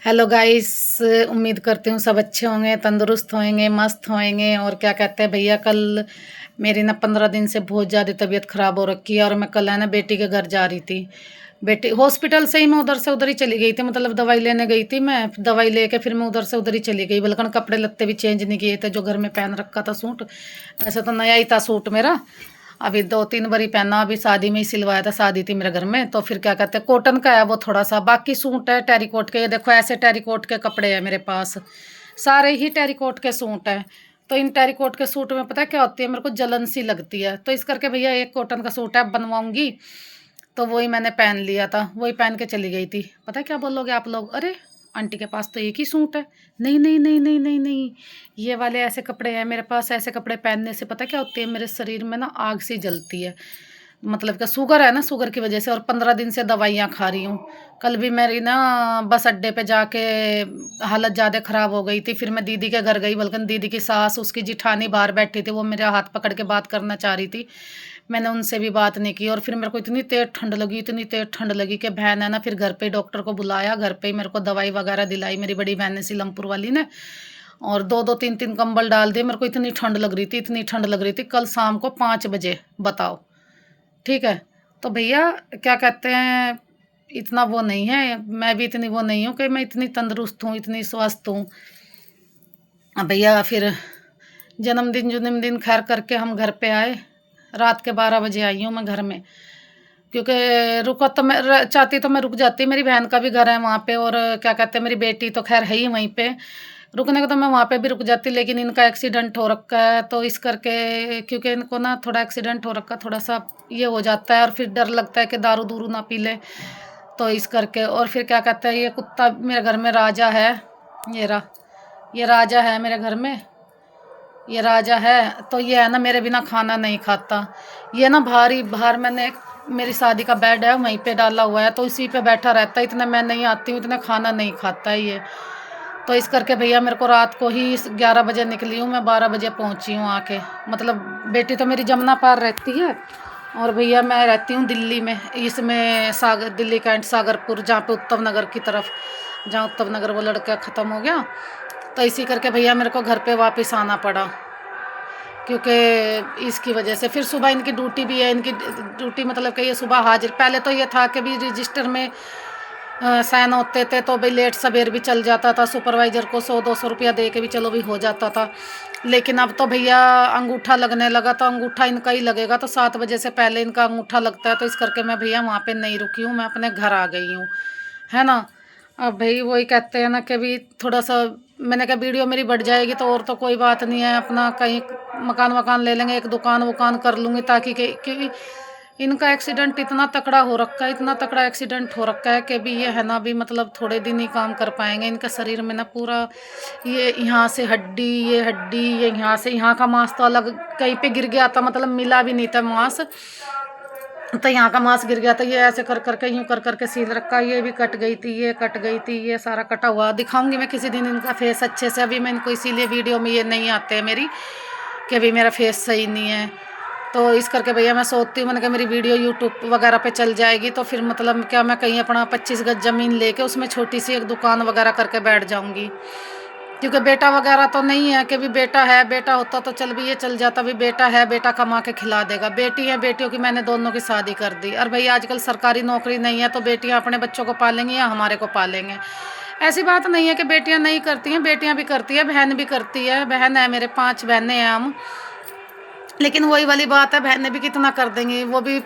Hello guys. उम्मीद करती हूँ सब अच्छे होंगे, तंदुरुस्त होंगे, मस्त होंगे। और क्या कहते हैं भैया, कल मेरी ना 15 दिन से बहुत ज़्यादा तबीयत ख़राब हो रखी है। और मैं कल है ना बेटी के घर जा रही थी। बेटी हॉस्पिटल से ही मैं उधर से उधर ही चली गई थी, मतलब दवाई लेने गई थी। मैं दवाई लेके फिर मैं उधर से उधर ही चली गई, बल्कि कपड़े लत्ते भी चेंज नहीं किए थे, जो घर में पहन रखा था सूट। ऐसा तो नया ही था सूट मेरा, अभी 2-3 बार ही पहना। अभी शादी में ही सिलवाया था, शादी थी मेरे घर में। तो फिर क्या कहते हैं, कॉटन का है वो थोड़ा सा, बाकी सूट है टेरिकोट के। ये देखो ऐसे टेरिकोट के कपड़े हैं मेरे पास, सारे ही टेरिकोट के सूट हैं। तो इन टेरिकोट के सूट में पता है क्या होती है, मेरे को जलन सी लगती है। तो इस करके भैया एक कॉटन का सूट है, बनवाऊंगी। तो वही मैंने पहन लिया था, वही पहन के चली गई थी। पता है क्या बोलोगे आप लोग, अरे आंटी के पास तो एक ही सूट है। नहीं नहीं नहीं नहीं नहीं नहीं, ये वाले ऐसे कपड़े हैं मेरे पास। ऐसे कपड़े पहनने से पता क्या होती है, मेरे शरीर में ना आग सी जलती है। मतलब क्या, शुगर है ना, शुगर की वजह से। और 15 दिन से दवाइयाँ खा रही हूँ। कल भी मेरी ना बस अड्डे पे जाके हालत ज़्यादा ख़राब हो गई थी। फिर मैं दीदी के घर गई, बल्कि दीदी की सास, उसकी जिठानी बाहर बैठी थी, वो मेरा हाथ पकड़ के बात करना चाह रही थी। मैंने उनसे भी बात नहीं की। और फिर मेरे को इतनी तेज़ ठंड लगी, इतनी तेज़ ठंड लगी कि बहन है ना, फिर घर पे डॉक्टर को बुलाया। घर पे ही मेरे को दवाई वगैरह दिलाई मेरी बड़ी बहन ने, सीलमपुर वाली ने। और 2-2 3-3 कंबल डाल दिए। मेरे को इतनी ठंड लग रही थी, इतनी ठंड लग रही थी, कल शाम को 5 बजे, बताओ। ठीक है। तो भैया क्या कहते हैं, इतना वो नहीं है, मैं भी इतनी वो नहीं हूँ कि मैं इतनी तंदुरुस्त हूँ, इतनी स्वस्थ हूँ। अब भैया फिर जन्मदिन जन्मदिन खैर करके हम घर पे आए। रात के 12 बजे आई हूँ मैं घर में, क्योंकि रुको तो मैं चाहती तो मैं रुक जाती। मेरी बहन का भी घर है वहाँ पे, और क्या कहते हैं, मेरी बेटी तो खैर है ही वहीं पे। रुकने को तो मैं वहाँ पे भी रुक जाती, लेकिन इनका एक्सीडेंट हो रखा है। तो इस करके, क्योंकि इनको ना थोड़ा एक्सीडेंट हो रखा, थोड़ा सा ये हो जाता है। और फिर डर लगता है कि दारू दूरू ना पी ले। तो इस करके, और फिर क्या कहते हैं, ये कुत्ता मेरे घर में राजा है। ये रहा, ये राजा है मेरे घर में, ये राजा है। तो ये है ना, मेरे बिना खाना नहीं खाता। ये ना भारी बाहर मैंने मेरी शादी का बेड है वहीं पे डाला हुआ है, तो इसी पे बैठा रहता है। इतने मैं नहीं आती हूँ, इतना खाना नहीं खाता है ये। तो इस करके भैया मेरे को रात को ही 11 बजे निकली हूँ मैं, 12 बजे पहुँची हूँ आके। मतलब बेटी तो मेरी जमुना पार रहती है, और भैया मैं रहती हूँ दिल्ली में, इसमें सागर, दिल्ली कैंट सागरपुर, जहाँ पे उत्तम नगर की तरफ, जहाँ उत्तम नगर वो लड़का ख़त्म हो गया। तो इसी करके भैया मेरे को घर पे वापस आना पड़ा, क्योंकि इसकी वजह से। फिर सुबह इनकी ड्यूटी भी है, इनकी ड्यूटी मतलब कि ये सुबह हाजिर। पहले तो ये था कि भी रजिस्टर में साइन होते थे, तो भाई लेट सवेर भी चल जाता था, सुपरवाइज़र को 100-200 रुपया दे के भी चलो भी हो जाता था। लेकिन अब तो भैया अंगूठा लगने लगा, तो अंगूठा इनका ही लगेगा, तो 7 बजे से पहले इनका अंगूठा लगता है। तो इस करके मैं भैया वहाँ पे नहीं रुकी हूँ, मैं अपने घर आ गई हूँ, है ना। अब भाई वही कहते हैं ना कि भी थोड़ा सा, मैंने कहा वीडियो मेरी बढ़ जाएगी तो और तो कोई बात नहीं है, अपना कहीं मकान वकान ले लेंगे, एक दुकान वुकान कर लूँगी, ताकि क्योंकि इनका एक्सीडेंट इतना तकड़ा हो रखा है, इतना तकड़ा एक्सीडेंट हो रखा है कि भी ये है ना, भी मतलब थोड़े दिन ही काम कर पाएंगे। इनका शरीर में ना पूरा, ये यहाँ से हड्डी, ये हड्डी, ये यहाँ से यहाँ का मांस तो अलग कहीं पे गिर गया था, मतलब मिला भी नहीं था मांस। तो यहाँ का मांस गिर गया था, ये ऐसे कर करके, यूँ कर करके सील रखा। ये भी कट गई थी, ये कट गई थी, ये सारा कटा हुआ। दिखाऊंगी मैं किसी दिन इनका फेस अच्छे से। अभी मैं इनको इसीलिए वीडियो में ये नहीं आते हैं मेरी, कि अभी मेरा फेस सही नहीं है। तो इस करके भैया मैं सोचती हूँ, मैंने कहा मेरी वीडियो यूट्यूब वगैरह पे चल जाएगी, तो फिर मतलब क्या, मैं कहीं अपना 25 गज ज़मीन लेके उसमें छोटी सी एक दुकान वगैरह करके बैठ जाऊँगी। क्योंकि बेटा वगैरह तो नहीं है कि भी बेटा है, बेटा होता तो चल भी ये चल जाता, भी बेटा है, बेटा कमा के खिला देगा। बेटी है, बेटियों की मैंने दोनों की शादी कर दी। और भाई आजकल सरकारी नौकरी नहीं है, तो बेटियां अपने बच्चों को पालेंगी या हमारे को पालेंगे। ऐसी बात नहीं है कि बेटियां नहीं करती हैं, बेटियां भी करती है, बहन भी करती है। बहन है मेरे, 5 बहनें हैं हम। लेकिन वही वाली बात है, बहनें भी कितना कर देंगी, वो भी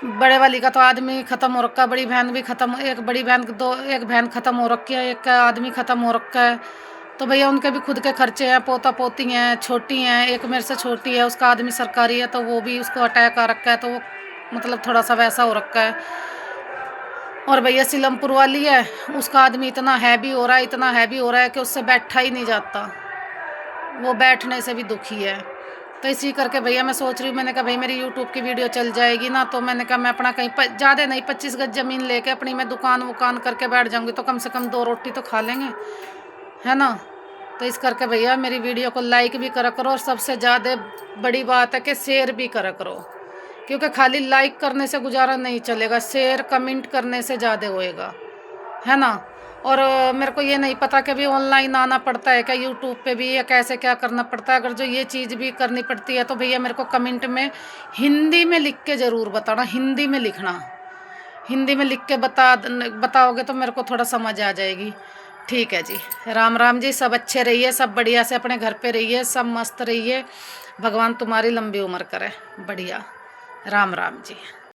बड़े वाली का तो आदमी ख़त्म हो रखा है, बड़ी बहन भी ख़त्म, एक बड़ी बहन दो, एक बहन ख़त्म हो रखी है, एक का आदमी ख़त्म हो रखा है। तो भैया उनके भी खुद के खर्चे हैं, पोता पोती हैं, छोटी हैं, एक मेरे से छोटी है, उसका आदमी सरकारी है, तो वो भी, उसको अटैक आ रखा है, तो वो मतलब थोड़ा सा वैसा हो रखा है। और भैया सीलमपुर वाली है, उसका आदमी इतना हैवी हो रहा है, इतना हैवी हो रहा है कि उससे बैठा ही नहीं जाता, वो बैठने से भी दुखी है। तो इसी करके भैया मैं सोच रही हूँ, मैंने कहा भाई मेरी यूट्यूब की वीडियो चल जाएगी ना, तो मैंने कहा मैं अपना कहीं ज़्यादा नहीं, 25 गज ज़मीन लेके अपनी मैं दुकान वुकान करके बैठ जाऊँगी, तो कम से कम 2 रोटी तो खा लेंगे, है ना। तो इस करके भैया मेरी वीडियो को लाइक भी करा करो, और सबसे ज़्यादा बड़ी बात है कि शेयर भी करा करो, क्योंकि खाली लाइक करने से गुजारा नहीं चलेगा, शेयर कमेंट करने से ज़्यादा होएगा, है ना। और मेरे को ये नहीं पता कि अभी ऑनलाइन आना पड़ता है क्या यूट्यूब पे भी, या कैसे क्या करना पड़ता है। अगर जो ये चीज़ भी करनी पड़ती है तो भैया मेरे को कमेंट में हिंदी में लिख के ज़रूर बताना, हिंदी में लिखना। हिंदी में लिख के बताओगे तो मेरे को थोड़ा समझ आ जाएगी। ठीक है जी। राम राम जी। सब अच्छे रहिए, सब बढ़िया से अपने घर पे रहिए, सब मस्त रहिए। भगवान तुम्हारी लंबी उम्र करे। बढ़िया। राम राम जी।